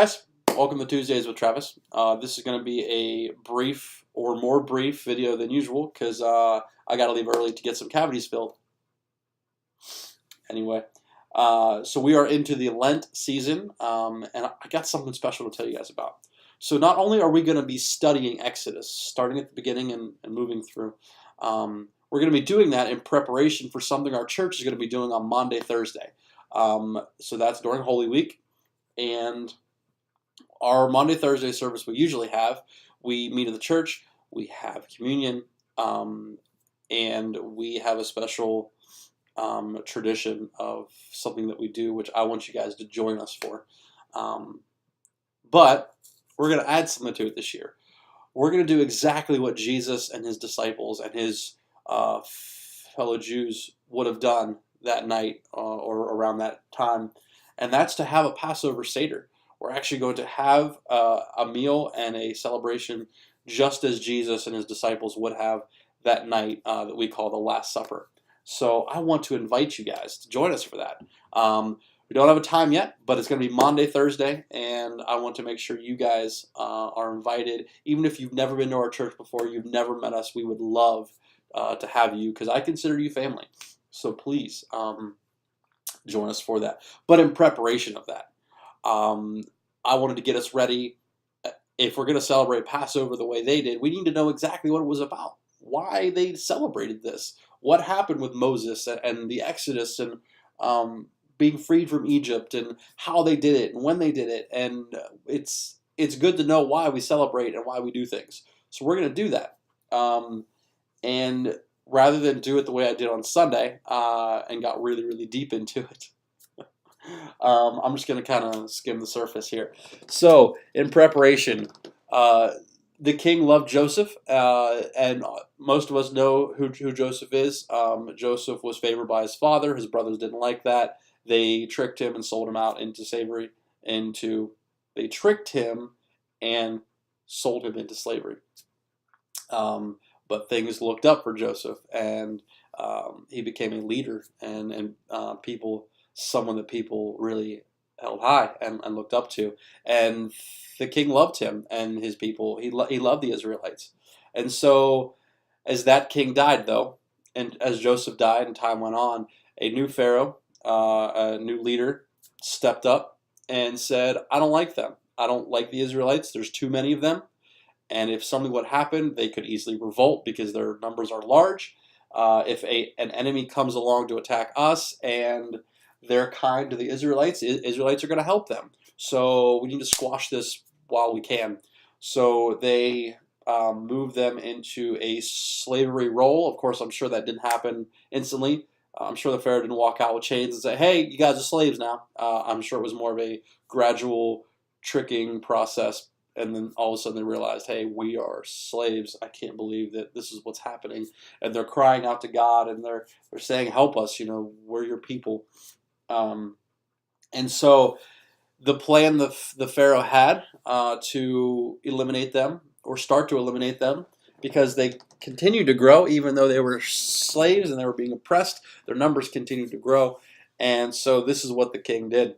guys, welcome to Tuesdays with Travis. This is going to be a brief or more brief video than usual because I got to leave early to get some cavities filled. Anyway, so we are into the Lent season, and I got something special to tell you guys about. So not only are we going to be studying Exodus, starting at the beginning and moving through, we're going to be doing that in preparation for something our church is going to be doing on Maundy, Thursday. So that's during Holy Week. And our Maundy, Thursday service we usually have, we meet at the church, we have communion, and we have a special tradition of something that we do, which I want you guys to join us for. But we're going to add something to it this year. We're going to do exactly what Jesus and his disciples and his fellow Jews would have done that night or around that time, and that's to have a Passover Seder. We're actually going to have a meal and a celebration just as Jesus and his disciples would have that night that we call the Last Supper. So I want to invite you guys to join us for that. We don't have a time yet, but it's going to be Maundy, Thursday, and I want to make sure you guys are invited. Even if you've never been to our church before, you've never met us, we would love to have you because I consider you family. So please join us for that. But in preparation of that, I wanted to get us ready. If we're going to celebrate Passover the way they did, we need to know exactly what it was about, why they celebrated this, what happened with Moses and the Exodus and being freed from Egypt and how they did it and when they did it. And it's good to know why we celebrate and why we do things. So we're going to do that. And rather than do it the way I did on Sunday and got really, really deep into it, I'm just going to kind of skim the surface here. So, in preparation, the king loved Joseph, and most of us know who Joseph is. Joseph was favored by his father. His brothers didn't like that. They tricked him and sold him out into slavery. They tricked him and sold him into slavery. But things looked up for Joseph, and he became a leader and someone that people really held high and looked up to. And the king loved him and his people. He loved the Israelites. And so as that king died, though, and as Joseph died and time went on, a new Pharaoh, a new leader, stepped up and said, I don't like them. I don't like the Israelites. There's too many of them. And if something would happen, they could easily revolt because their numbers are large. If an enemy comes along to attack us and they're kind to the Israelites are going to help them. So we need to squash this while we can. So they moved them into a slavery role. Of course, I'm sure that didn't happen instantly. I'm sure the Pharaoh didn't walk out with chains and say, hey, you guys are slaves now. I'm sure it was more of a gradual tricking process. And then all of a sudden they realized, hey, we are slaves. I can't believe that this is what's happening. And they're crying out to God and they're saying, help us, we're your people. And so the plan the Pharaoh had to eliminate them or start to eliminate them, because they continued to grow even though they were slaves and they were being oppressed, their numbers continued to grow. And so this is what the king did.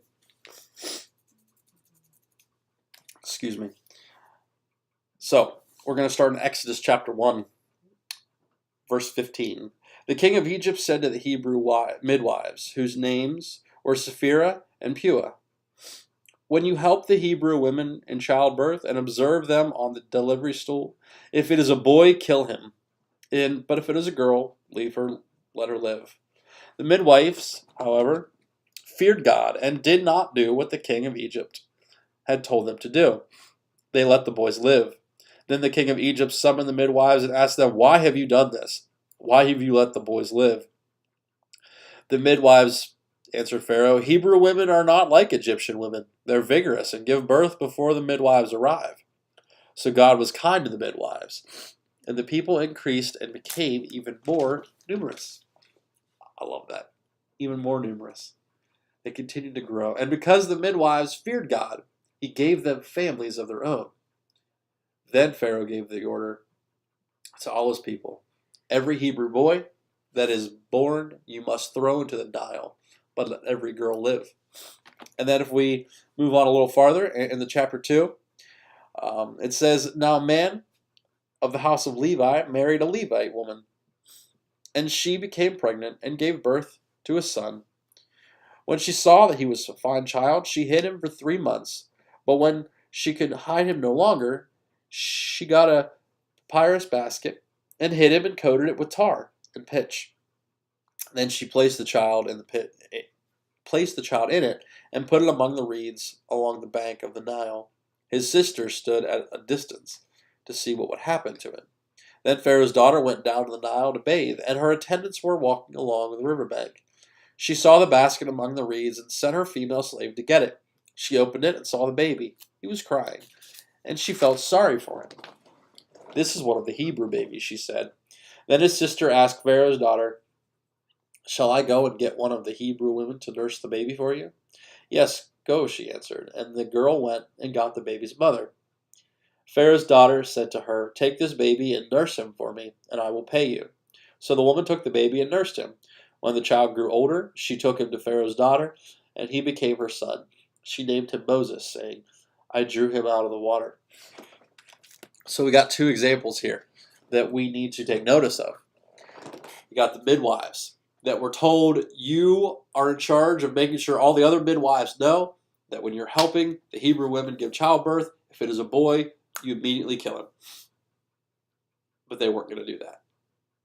Excuse me. So we're going to start in Exodus chapter 1, verse 15. The king of Egypt said to the Hebrew midwives, whose names were Sapphira and Puah, when you help the Hebrew women in childbirth and observe them on the delivery stool, if it is a boy, kill him. But if it is a girl, let her live. The midwives, however, feared God and did not do what the king of Egypt had told them to do. They let the boys live. Then the king of Egypt summoned the midwives and asked them, why have you done this? Why have you let the boys live? The midwives answered Pharaoh, Hebrew women are not like Egyptian women. They're vigorous and give birth before the midwives arrive. So God was kind to the midwives, and the people increased and became even more numerous. I love that. Even more numerous. They continued to grow. And because the midwives feared God, he gave them families of their own. Then Pharaoh gave the order to all his people, every Hebrew boy that is born you must throw into the Nile, but let every girl live. And then if we move on a little farther in the chapter 2, it says, "Now a man of the house of Levi married a Levite woman, and she became pregnant and gave birth to a son. When she saw that he was a fine child, she hid him for 3 months. But when she could hide him no longer, she got a papyrus basket and hid him and coated it with tar and pitch. Then she placed the child in the pit, placed the child in it, and put it among the reeds along the bank of the Nile. His sister stood at a distance to see what would happen to it. Then Pharaoh's daughter went down to the Nile to bathe, and her attendants were walking along the river bank. She saw the basket among the reeds and sent her female slave to get it. She opened it and saw the baby. He was crying, and she felt sorry for him. 'This is one of the Hebrew babies,' she said. Then his sister asked Pharaoh's daughter, 'Shall I go and get one of the Hebrew women to nurse the baby for you?' 'Yes, go,' she answered, and the girl went and got the baby's mother. Pharaoh's daughter said to her, 'Take this baby and nurse him for me, and I will pay you.' So the woman took the baby and nursed him. When the child grew older, she took him to Pharaoh's daughter, and he became her son. She named him Moses, saying, 'I drew him out of the water.'" So we got two examples here that we need to take notice of. You got the midwives that were told, you are in charge of making sure all the other midwives know that when you're helping the Hebrew women give childbirth, if it is a boy, you immediately kill him. But they weren't going to do that.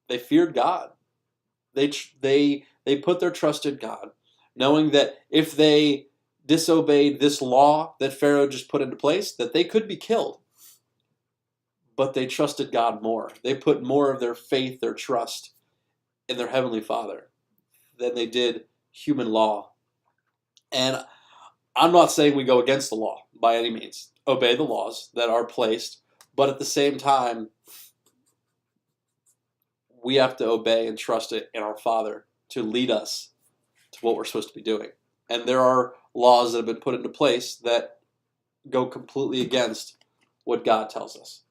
They feared God. They put their trust in God, knowing that if they disobeyed this law that Pharaoh just put into place, that they could be killed. But they trusted God more. They put more of their faith, their trust in their Heavenly Father than they did human law. And I'm not saying we go against the law by any means. Obey the laws that are placed, but at the same time, we have to obey and trust it in our Father to lead us to what we're supposed to be doing. And there are laws that have been put into place that go completely against what God tells us.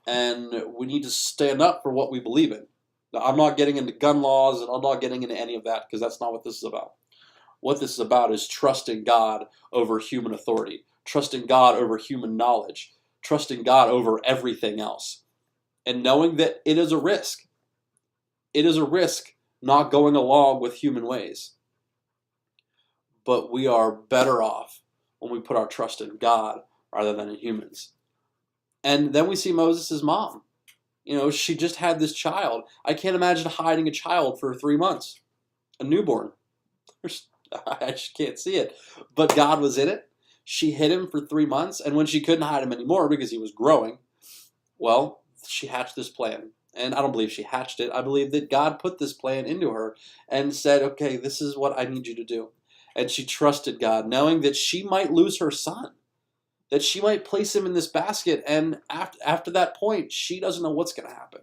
And we need to stand up for what we believe in. Now, I'm not getting into gun laws, and I'm not getting into any of that, because that's not what this is about. What this is about is trusting God over human authority, trusting God over human knowledge, trusting God over everything else, and knowing that it is a risk. It is a risk not going along with human ways. But we are better off when we put our trust in God rather than in humans. And then we see Moses' mom. She just had this child. I can't imagine hiding a child for 3 months, a newborn. I just can't see it. But God was in it. She hid him for 3 months, and when she couldn't hide him anymore because he was growing, well, she hatched this plan. And I don't believe she hatched it. I believe that God put this plan into her and said, okay, this is what I need you to do. And she trusted God, knowing that she might lose her son, that she might place him in this basket, and after that point, she doesn't know what's going to happen.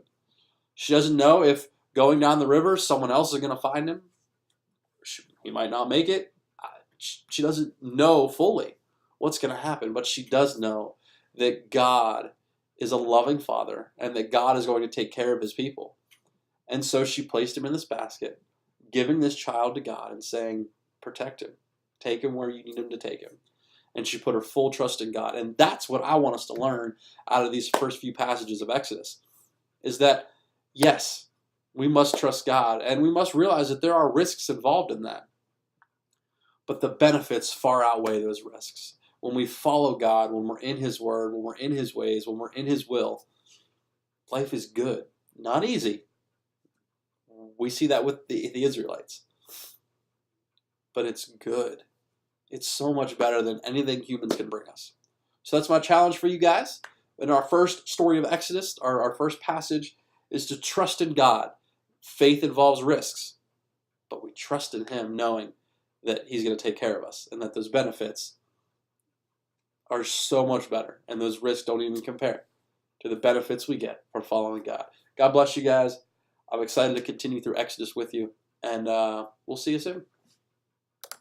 She doesn't know if going down the river, someone else is going to find him. He might not make it. She doesn't know fully what's going to happen, but she does know that God is a loving Father and that God is going to take care of his people. And so she placed him in this basket, giving this child to God and saying, protect him. Take him where you need him to take him. And she put her full trust in God. And that's what I want us to learn out of these first few passages of Exodus, is that, yes, we must trust God, and we must realize that there are risks involved in that. But the benefits far outweigh those risks. When we follow God, when we're in his word, when we're in his ways, when we're in his will, life is good. Not easy. We see that with the Israelites. But it's good. It's so much better than anything humans can bring us. So that's my challenge for you guys. In our first story of Exodus, our first passage is to trust in God. Faith involves risks, but we trust in him knowing that he's going to take care of us and that those benefits are so much better, and those risks don't even compare to the benefits we get from following God. God bless you guys. I'm excited to continue through Exodus with you, and we'll see you soon.